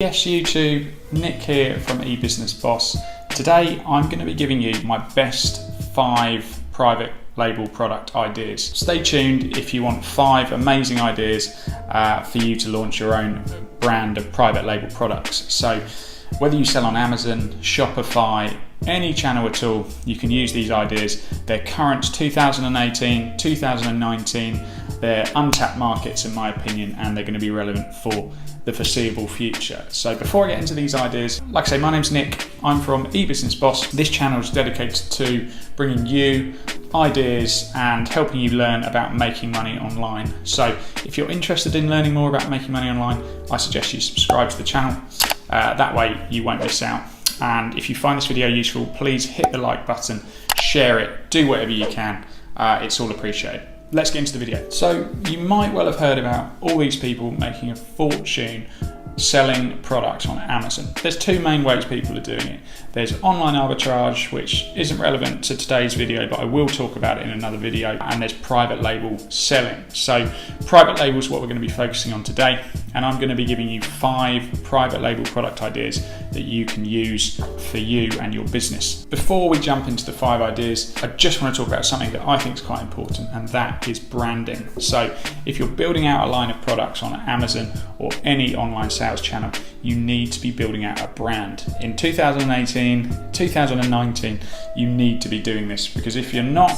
Yes YouTube, Nick here from eBusiness Boss. Today I'm going to be giving you my best 5 private label product ideas. Stay tuned if you want 5 amazing ideas for you to launch your own brand of private label products. So whether you sell on Amazon, Shopify, any channel at all, you can use these ideas. They're current 2018, 2019, they're untapped markets in my opinion, and they're going to be relevant for the foreseeable future. So before I get into these ideas, like I say, my name's Nick, I'm from eBusiness Boss. This channel is dedicated to bringing you ideas and helping you learn about making money online. So if you're interested in learning more about making money online, I suggest you subscribe to the channel. That way you won't miss out. And if you find this video useful, please hit the like button, share it, do whatever you can. It's all appreciated. Let's get into the video. So you might well have heard about all these people making a fortune selling products on Amazon. There's 2 main ways people are doing it. There's online arbitrage, which isn't relevant to today's video, but I will talk about it in another video. And there's private label selling. So private label is what we're going to be focusing on today. And I'm going to be giving you 5 private label product ideas that you can use for you and your business. Before we jump into the 5 ideas, I just want to talk about something that I think is quite important, and that is branding. So if you're building out a line of products on Amazon or any online sales channel, you need to be building out a brand. In 2018, 2019, you need to be doing this, because if you're not,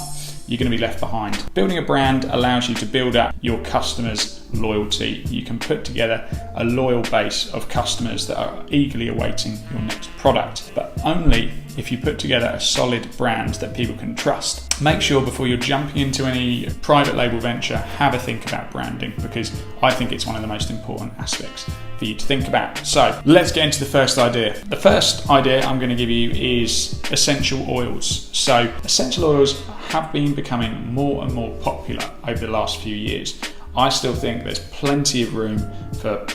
you're going to be left behind. Building a brand allows you to build up your customers' loyalty. You can put together a loyal base of customers that are eagerly awaiting your next product, but only if you put together a solid brand that people can trust. Make sure before you're jumping into any private label venture, have a think about branding, because I think it's one of the most important aspects for you to think about. So let's get into the first idea. The first idea I'm going to give you is essential oils. So essential oils have been becoming more and more popular over the last few years. I still think there's plenty of room for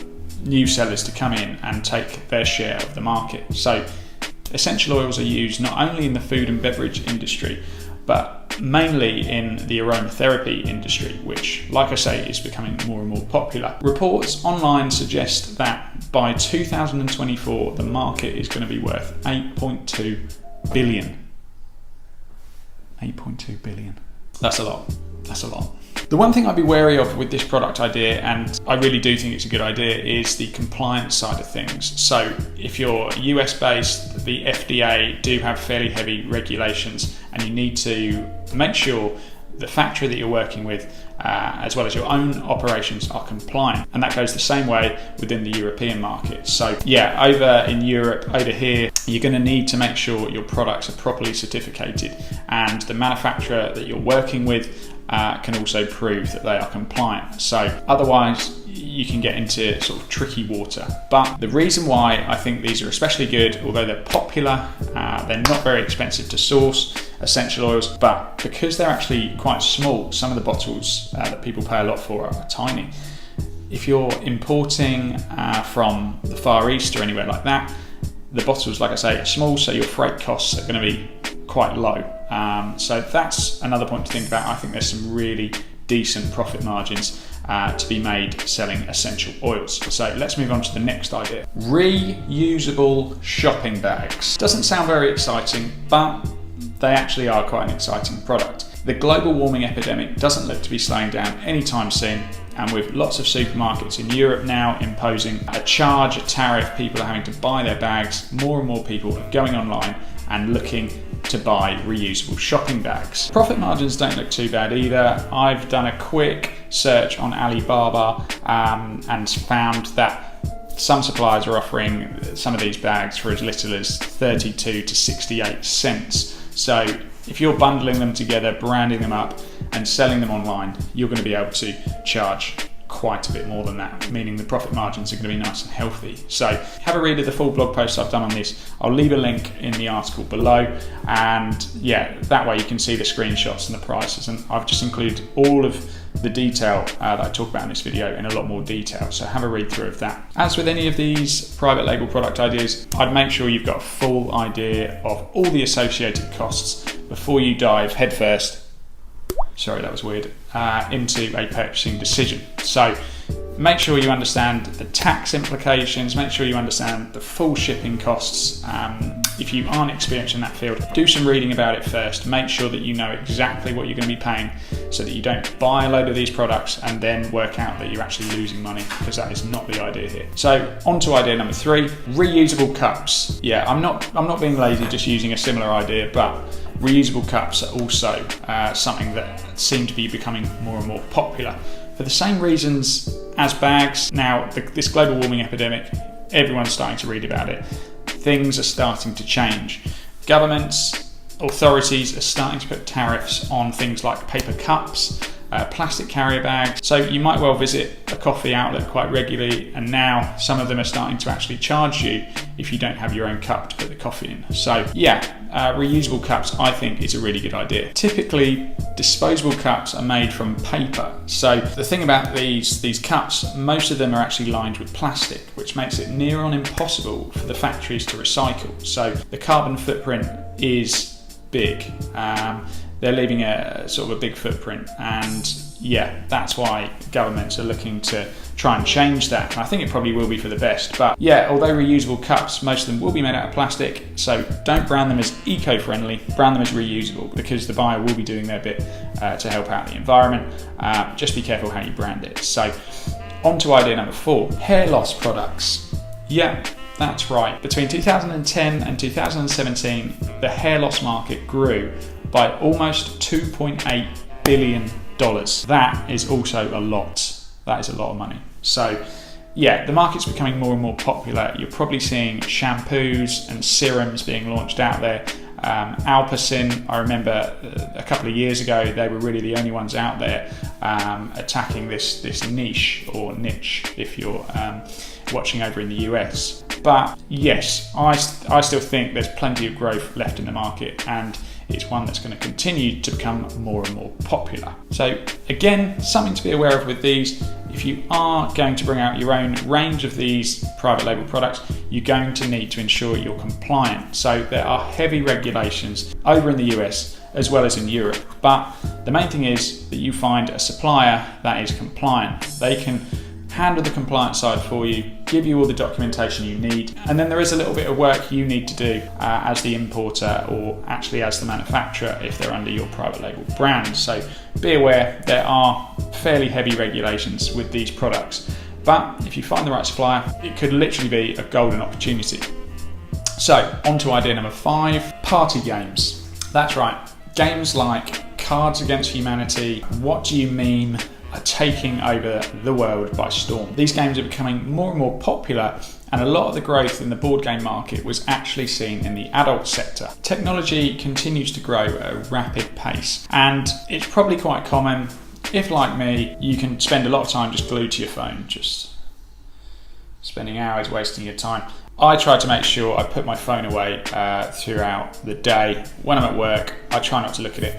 new sellers to come in and take their share of the market. So essential oils are used not only in the food and beverage industry, but mainly in the aromatherapy industry, which, like I say, is becoming more and more popular. Reports online suggest that by 2024, the market is going to be worth 8.2 billion. 8.2 billion. That's a lot. That's a lot. The one thing I'd be wary of with this product idea, and I really do think it's a good idea, is the compliance side of things. So if you're US based, the FBA do have fairly heavy regulations, and you need to make sure the factory that you're working with, as well as your own operations, are compliant. And that goes the same way within the European market. So yeah, over in Europe, over here, you're going to need to make sure your products are properly certificated, and the manufacturer that you're working with can also prove that they are compliant. So otherwise you can get into sort of tricky water. But the reason why I think these are especially good, although they're popular, they're not very expensive to source, essential oils, but because they're actually quite small, some of the bottles that people pay a lot for are tiny. If you're importing from the Far East or anywhere like that, the bottles, like I say, are small, so your freight costs are going to be quite low. So that's another point to think about. I think there's some really decent profit margins to be made selling essential oils. So let's move on to the next idea. Reusable shopping bags. Doesn't sound very exciting, but they actually are quite an exciting product. The global warming epidemic doesn't look to be slowing down anytime soon, and with lots of supermarkets in Europe now imposing a tariff, people are having to buy their bags. More and more people are going online and looking to buy reusable shopping bags. Profit margins don't look too bad either. I've done a quick search on Alibaba and found that some suppliers are offering some of these bags for as little as 32 to 68 cents. So if you're bundling them together, branding them up and selling them online, you're going to be able to charge quite a bit more than that, meaning the profit margins are going to be nice and healthy. So have a read of the full blog post I've done on this. I'll leave a link in the article below, and yeah, that way you can see the screenshots and the prices, and I've just included all of the detail that I talk about in this video in a lot more detail, so have a read through of that. As with any of these private label product ideas, I'd make sure you've got a full idea of all the associated costs before you dive headfirst, sorry that was weird, into a purchasing decision. So Make sure you understand the tax implications, make sure you understand the full shipping costs. If you aren't experienced in that field, do some reading about it first. Make sure that you know exactly what you're going to be paying so that you don't buy a load of these products and then work out that you're actually losing money, because that is not the idea here. So on to idea number 3, reusable cups. Yeah, I'm not being lazy just using a similar idea, but reusable cups are also something that seem to be becoming more and more popular for the same reasons as bags. Now, this global warming epidemic, everyone's starting to read about it. Things are starting to change. Governments, authorities are starting to put tariffs on things like paper cups, plastic carrier bags. So you might well visit a coffee outlet quite regularly, and now some of them are starting to actually charge you if you don't have your own cup to put the coffee in. So yeah, reusable cups I think is a really good idea. Typically, disposable cups are made from paper. So the thing about these cups, most of them are actually lined with plastic, which makes it near on impossible for the factories to recycle. So the carbon footprint is big. They're leaving a sort of a big footprint, and yeah, that's why governments are looking to try and change that. And I think it probably will be for the best. But yeah, although reusable cups, most of them will be made out of plastic, so don't brand them as eco-friendly, brand them as reusable, because the buyer will be doing their bit to help out the environment. Just be careful how you brand it. So on to idea number 4, hair loss products. Yeah, that's right. Between 2010 and 2017, the hair loss market grew by almost $2.8 billion. That is also a lot. That is a lot of money. So yeah, the market's becoming more and more popular. You're probably seeing shampoos and serums being launched out there. Alpacin, I remember a couple of years ago, they were really the only ones out there attacking this niche, or niche if you're watching over in the US. But yes, I still think there's plenty of growth left in the market, and it's one that's going to continue to become more and more popular. So again, something to be aware of with these. If you are going to bring out your own range of these private label products, you're going to need to ensure you're compliant. So there are heavy regulations over in the US as well as in Europe. But the main thing is that you find a supplier that is compliant. They can handle the compliance side for you, give you all the documentation you need, and then there is a little bit of work you need to do as the importer, or actually as the manufacturer if they're under your private label brand. So be aware, there are fairly heavy regulations with these products, but if you find the right supplier, it could literally be a golden opportunity. So on to idea number 5, party games. That's right, games like Cards Against Humanity, What Do You Meme, are taking over the world by storm. These games are becoming more and more popular, and a lot of the growth in the board game market was actually seen in the adult sector. Technology continues to grow at a rapid pace, and it's probably quite common, if like me, you can spend a lot of time just glued to your phone, just spending hours wasting your time. I try to make sure I put my phone away throughout the day. When I'm at work, I try not to look at it.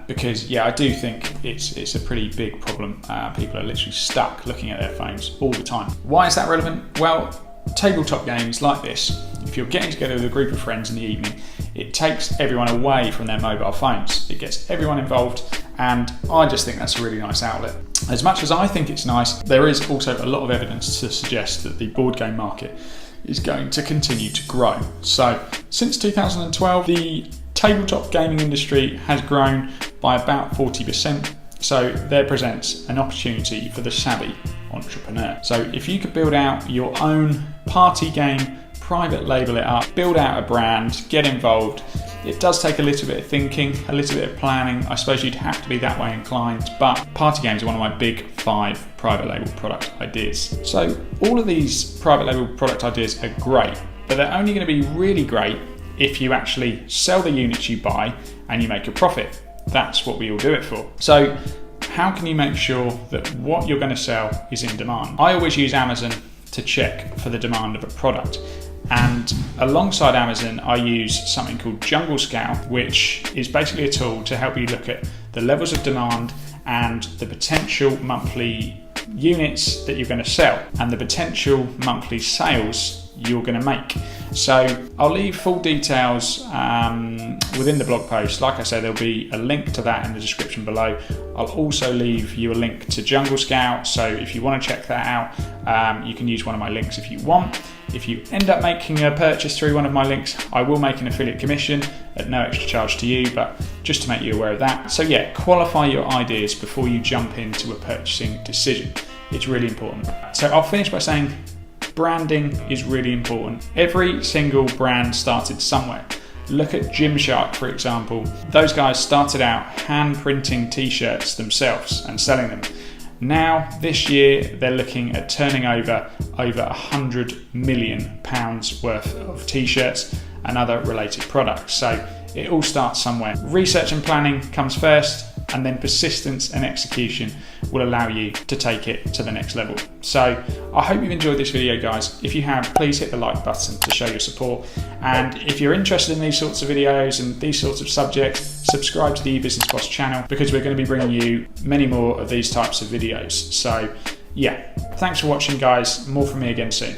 Because yeah, I do think it's a pretty big problem. People are literally stuck looking at their phones all the time. Why is that relevant? Well, tabletop games like this, if you're getting together with a group of friends in the evening, it takes everyone away from their mobile phones. It gets everyone involved, and I just think that's a really nice outlet. As much as I think it's nice, there is also a lot of evidence to suggest that the board game market is going to continue to grow. So since 2012, the tabletop gaming industry has grown by about 40%, so there presents an opportunity for the savvy entrepreneur. So if you could build out your own party game, private label it up, build out a brand, get involved, it does take a little bit of thinking, a little bit of planning. I suppose you'd have to be that way inclined, but party games are one of my big 5 private label product ideas. So all of these private label product ideas are great, but they're only going to be really great if you actually sell the units you buy and you make a profit. That's what we all do it for. So how can you make sure that what you're going to sell is in demand? I always use Amazon to check for the demand of a product. And alongside Amazon, I use something called Jungle Scout, which is basically a tool to help you look at the levels of demand and the potential monthly units that you're going to sell and the potential monthly sales you're going to make. So I'll leave full details within the blog post. Like I said, there'll be a link to that in the description below. I'll also leave you a link to Jungle Scout, so if you want to check that out, you can use one of my links if you want. If you end up making a purchase through one of my links, I will make an affiliate commission at no extra charge to you, but just to make you aware of that. So yeah, qualify your ideas before you jump into a purchasing decision. It's really important. So I'll finish by saying branding is really important. Every single brand started somewhere. Look at Gymshark, for example. Those guys started out hand printing t-shirts themselves and selling them. Now, this year, they're looking at turning over £100 million worth of t-shirts and other related products. So it all starts somewhere. Research and planning comes first, and then persistence and execution will allow you to take it to the next level. So I hope you've enjoyed this video, guys. If you have, please hit the like button to show your support. And if you're interested in these sorts of videos and these sorts of subjects, subscribe to the eBusiness Boss channel, because we're going to be bringing you many more of these types of videos. So yeah, thanks for watching, guys. More from me again soon.